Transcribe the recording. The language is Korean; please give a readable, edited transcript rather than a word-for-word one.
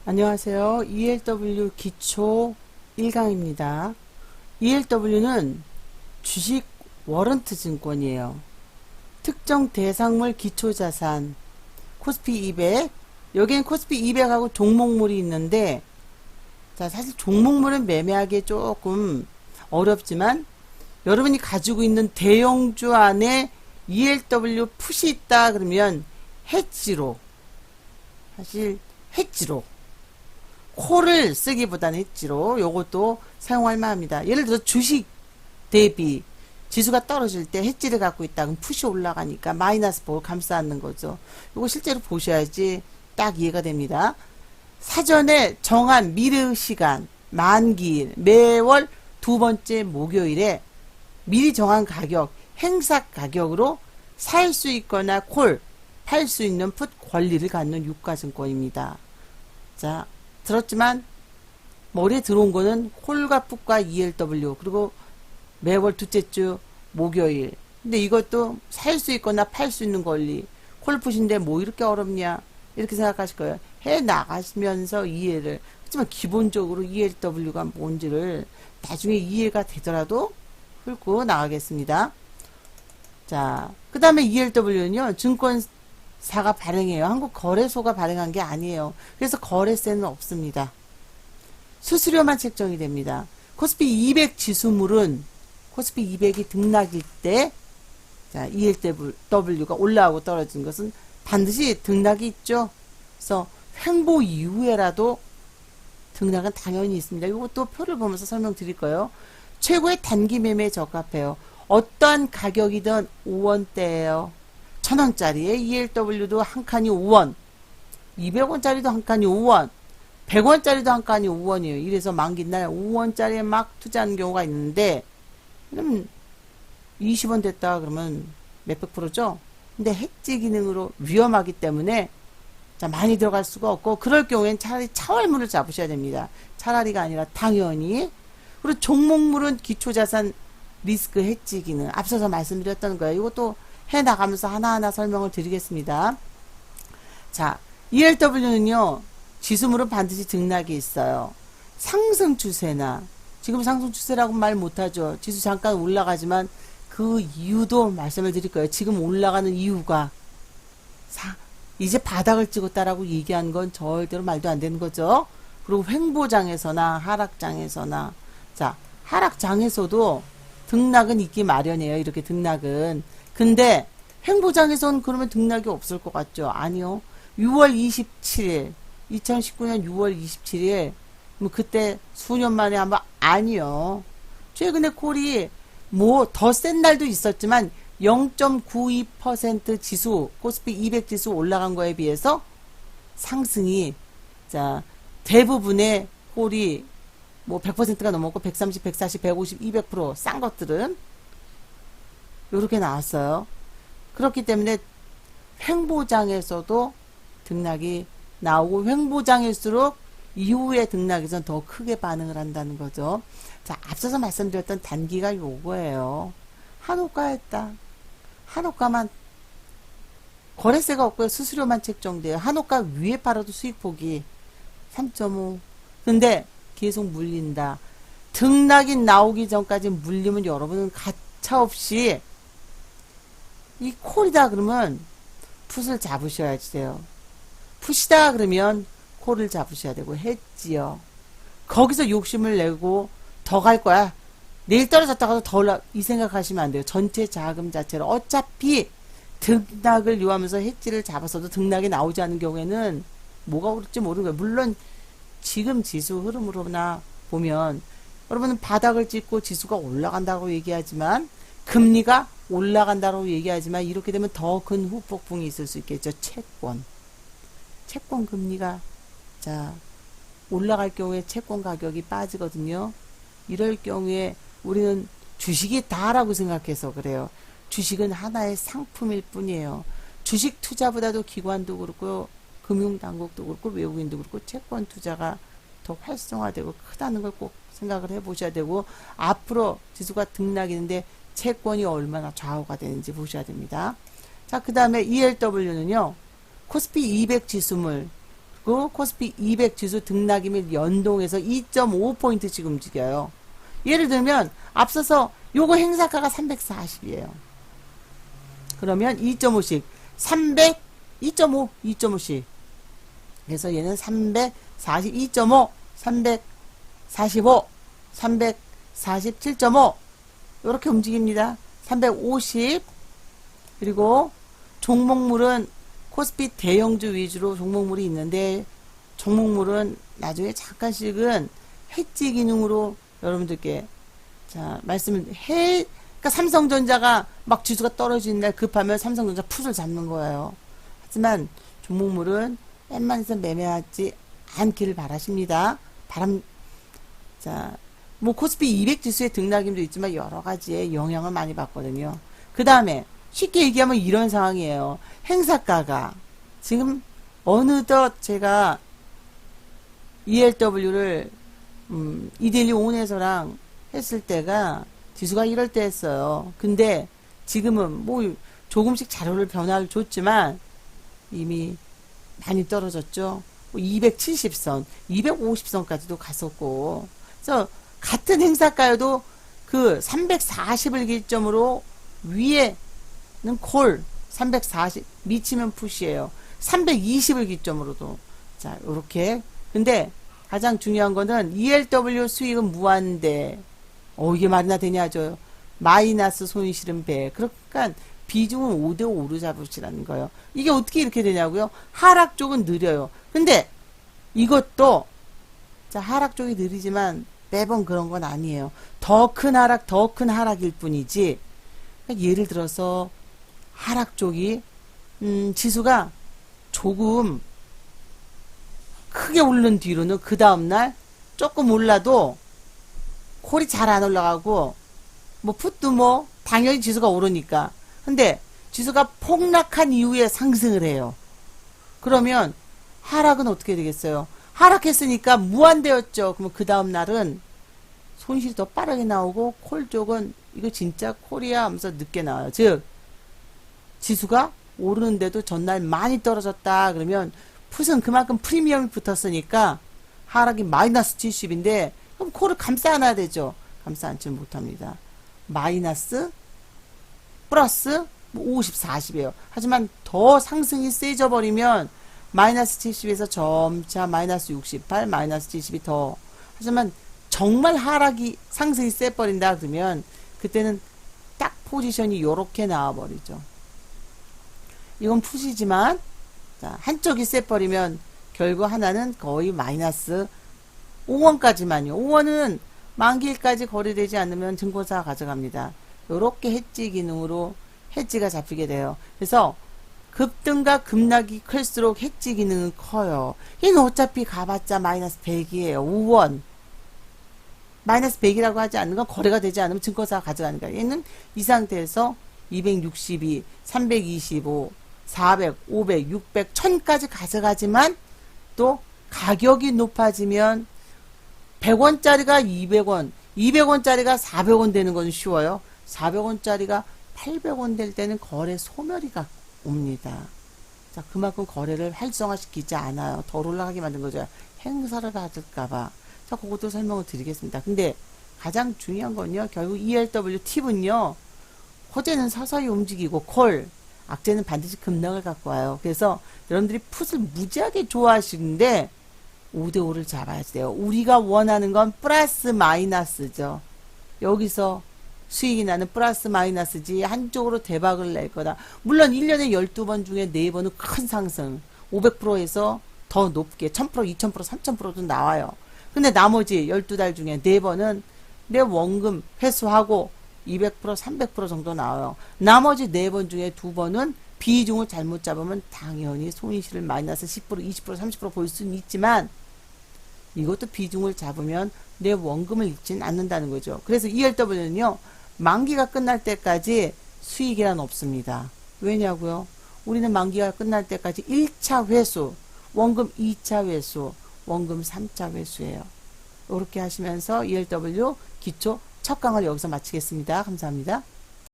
안녕하세요. ELW 기초 1강입니다. ELW는 주식 워런트 증권이에요. 특정 대상물 기초자산 코스피 200, 여기엔 코스피 200하고 종목물이 있는데, 자, 사실 종목물은 매매하기 조금 어렵지만 여러분이 가지고 있는 대형주 안에 ELW 풋이 있다 그러면 해지로, 사실 해지로 콜을 쓰기보다는 해지로 요것도 사용할 만합니다. 예를 들어 주식 대비 지수가 떨어질 때 해지를 갖고 있다 그럼 풋이 올라가니까 마이너스 볼 감싸는 거죠. 요거 실제로 보셔야지 딱 이해가 됩니다. 사전에 정한 미르 시간 만기일 매월 두 번째 목요일에 미리 정한 가격 행사 가격으로 살 수 있거나 콜 팔 수 있는 풋 권리를 갖는 유가증권입니다. 자, 들었지만 머리에 들어온 거는 콜과 풋과 ELW 그리고 매월 둘째 주 목요일. 근데 이것도 살 수 있거나 팔 수 있는 권리. 콜풋인데 뭐 이렇게 어렵냐 이렇게 생각하실 거예요. 해 나가시면서 이해를. 하지만 기본적으로 ELW가 뭔지를 나중에 이해가 되더라도 훑고 나가겠습니다. 자, 그 다음에 ELW는요 증권사가 발행해요. 한국거래소가 발행한 게 아니에요. 그래서 거래세는 없습니다. 수수료만 책정이 됩니다. 코스피 200 지수물은 코스피 200이 등락일 때, 자, ELW가 올라오고 떨어진 것은 반드시 등락이 있죠. 그래서 횡보 이후에라도 등락은 당연히 있습니다. 이것도 표를 보면서 설명드릴 거예요. 최고의 단기 매매에 적합해요. 어떠한 가격이든 5원대예요. 1000원짜리에 ELW도 한 칸이 5원, 200원짜리도 한 칸이 5원, 100원짜리도 한 칸이 5원이에요. 이래서 만기날 5원짜리에 막 투자하는 경우가 있는데, 그럼 20원 됐다 그러면 몇백 프로죠? 근데 해지 기능으로 위험하기 때문에 자, 많이 들어갈 수가 없고, 그럴 경우엔 차라리 차월물을 잡으셔야 됩니다. 차라리가 아니라 당연히. 그리고 종목물은 기초자산 리스크 해지 기능. 앞서서 말씀드렸던 거예요. 이것도 해나가면서 하나하나 설명을 드리겠습니다. 자, ELW는요, 지수물은 반드시 등락이 있어요. 상승 추세나, 지금 상승 추세라고 말 못하죠. 지수 잠깐 올라가지만 그 이유도 말씀을 드릴 거예요. 지금 올라가는 이유가 이제 바닥을 찍었다라고 얘기한 건 절대로 말도 안 되는 거죠. 그리고 횡보장에서나 하락장에서나, 자, 하락장에서도 등락은 있기 마련이에요. 이렇게 등락은. 근데 횡보장에서는 그러면 등락이 없을 것 같죠? 아니요. 6월 27일 2019년 6월 27일 뭐 그때 수년 만에 한번 아니요. 최근에 콜이 뭐 더 센 날도 있었지만 0.92% 지수 코스피 200 지수 올라간 거에 비해서 상승이 자 대부분의 콜이 뭐 100%가 넘었고 130, 140, 150, 200%싼 것들은 요렇게 나왔어요. 그렇기 때문에 횡보장에서도 등락이 나오고 횡보장일수록 이후에 등락에선 더 크게 반응을 한다는 거죠. 자, 앞서서 말씀드렸던 단기가 요거예요. 한호가였다. 한호가만 거래세가 없고요. 수수료만 책정돼요. 한호가 위에 팔아도 수익폭이 3.5. 근데 계속 물린다. 등락이 나오기 전까지 물리면 여러분은 가차없이 이 콜이다 그러면 풋을 잡으셔야 돼요. 풋이다 그러면 콜을 잡으셔야 되고 했지요. 거기서 욕심을 내고 더 갈 거야. 내일 떨어졌다가도 더 올라 이 생각하시면 안 돼요. 전체 자금 자체를 어차피 등락을 요하면서 해지를 잡아서도 등락이 나오지 않은 경우에는 뭐가 오를지 모르는 거예요. 물론 지금 지수 흐름으로나 보면 여러분은 바닥을 찍고 지수가 올라간다고 얘기하지만 금리가 올라간다고 얘기하지만 이렇게 되면 더 큰 후폭풍이 있을 수 있겠죠. 채권 금리가 자 올라갈 경우에 채권 가격이 빠지거든요. 이럴 경우에 우리는 주식이 다라고 생각해서 그래요. 주식은 하나의 상품일 뿐이에요. 주식 투자보다도 기관도 그렇고 금융당국도 그렇고 외국인도 그렇고 채권 투자가 더 활성화되고 크다는 걸 꼭 생각을 해보셔야 되고 앞으로 지수가 등락이는데 채권이 얼마나 좌우가 되는지 보셔야 됩니다. 자, 그 다음에 ELW는요. 코스피 200 지수물 그 코스피 200 지수 등락이면 연동해서 2.5포인트씩 움직여요. 예를 들면 앞서서 요거 행사가가 340이에요. 그러면 2.5씩 300 2.5 2.5씩 그래서 얘는 342.5 345 347.5 이렇게 움직입니다. 350 그리고 종목물은 코스피 대형주 위주로 종목물이 있는데 종목물은 나중에 잠깐씩은 해지 기능으로 여러분들께 자 말씀을 그러니까 삼성전자가 막 지수가 떨어지는 날 급하면 삼성전자 풋을 잡는 거예요. 하지만 종목물은 웬만해서 매매하지 않기를 바라십니다. 자, 뭐 코스피 200 지수의 등락임도 있지만 여러 가지의 영향을 많이 받거든요. 그 다음에 쉽게 얘기하면 이런 상황이에요. 행사가가 지금 어느덧 제가 ELW를 이데일리 온에서랑 했을 때가 지수가 이럴 때 했어요. 근데 지금은 뭐 조금씩 자료를 변화를 줬지만 이미 많이 떨어졌죠. 270선, 250선까지도 갔었고. 그래서 같은 행사가여도 그 340을 기점으로 위에는 콜, 340 미치면 푸시예요. 320을 기점으로도 자 요렇게. 근데 가장 중요한 거는 ELW 수익은 무한대. 이게 말이나 되냐죠. 마이너스 손실은 배. 그러니까 비중은 5대5로 잡으시라는 거예요. 이게 어떻게 이렇게 되냐고요? 하락 쪽은 느려요. 근데 이것도 자 하락 쪽이 느리지만 매번 그런 건 아니에요. 더 큰 하락, 더 큰 하락일 뿐이지. 그러니까 예를 들어서 하락 쪽이 지수가 조금 크게 오른 뒤로는 그 다음날 조금 올라도 콜이 잘 안 올라가고 뭐 풋도 뭐 당연히 지수가 오르니까 근데 지수가 폭락한 이후에 상승을 해요. 그러면 하락은 어떻게 되겠어요? 하락했으니까 무한대였죠. 그러면 그 다음 날은 손실이 더 빠르게 나오고 콜 쪽은 이거 진짜 콜이야 하면서 늦게 나와요. 즉 지수가 오르는데도 전날 많이 떨어졌다 그러면 풋은 그만큼 프리미엄이 붙었으니까 하락이 마이너스 70인데 그럼 콜을 감싸 안아야 되죠. 감싸 안지 못합니다. 마이너스 플러스 50, 40이에요. 하지만 더 상승이 세져 버리면 마이너스 70에서 점차 마이너스 68, 마이너스 70이 더. 하지만 정말 하락이 상승이 세 버린다 그러면 그때는 딱 포지션이 요렇게 나와 버리죠. 이건 풋이지만 자, 한쪽이 세 버리면 결국 하나는 거의 마이너스 5원까지만요. 5원은 만기일까지 거래되지 않으면 증권사가 가져갑니다. 요렇게 해지 기능으로 해지가 잡히게 돼요. 그래서 급등과 급락이 클수록 해지 기능은 커요. 얘는 어차피 가봤자 마이너스 100이에요. 5원. 마이너스 100이라고 하지 않는 건 거래가 되지 않으면 증권사가 가져가는 거예요. 얘는 이 상태에서 262, 325, 400, 500, 600, 1000까지 가져가지만 또 가격이 높아지면 100원짜리가 200원, 200원짜리가 400원 되는 건 쉬워요. 400원짜리가 800원 될 때는 거래 소멸이가 옵니다. 자, 그만큼 거래를 활성화시키지 않아요. 덜 올라가게 만든 거죠. 행사를 받을까봐. 자, 그것도 설명을 드리겠습니다. 근데 가장 중요한 건요, 결국 ELW 팁은요, 호재는 서서히 움직이고, 콜, 악재는 반드시 급락을 갖고 와요. 그래서 여러분들이 풋을 무지하게 좋아하시는데, 5대5를 잡아야 돼요. 우리가 원하는 건 플러스 마이너스죠. 여기서 수익이 나는 플러스 마이너스지 한쪽으로 대박을 낼 거다. 물론 1년에 12번 중에 4번은 큰 상승 500%에서 더 높게 1000%, 2000%, 3000%도 나와요. 근데 나머지 12달 중에 4번은 내 원금 회수하고 200%, 300% 정도 나와요. 나머지 4번 중에 2번은 비중을 잘못 잡으면 당연히 손실을 마이너스 10%, 20%, 30% 볼 수는 있지만 이것도 비중을 잡으면 내 원금을 잃지는 않는다는 거죠. 그래서 ELW는요. 만기가 끝날 때까지 수익이란 없습니다. 왜냐고요? 우리는 만기가 끝날 때까지 1차 회수, 원금 2차 회수, 원금 3차 회수예요. 이렇게 하시면서 ELW 기초 첫 강을 여기서 마치겠습니다. 감사합니다.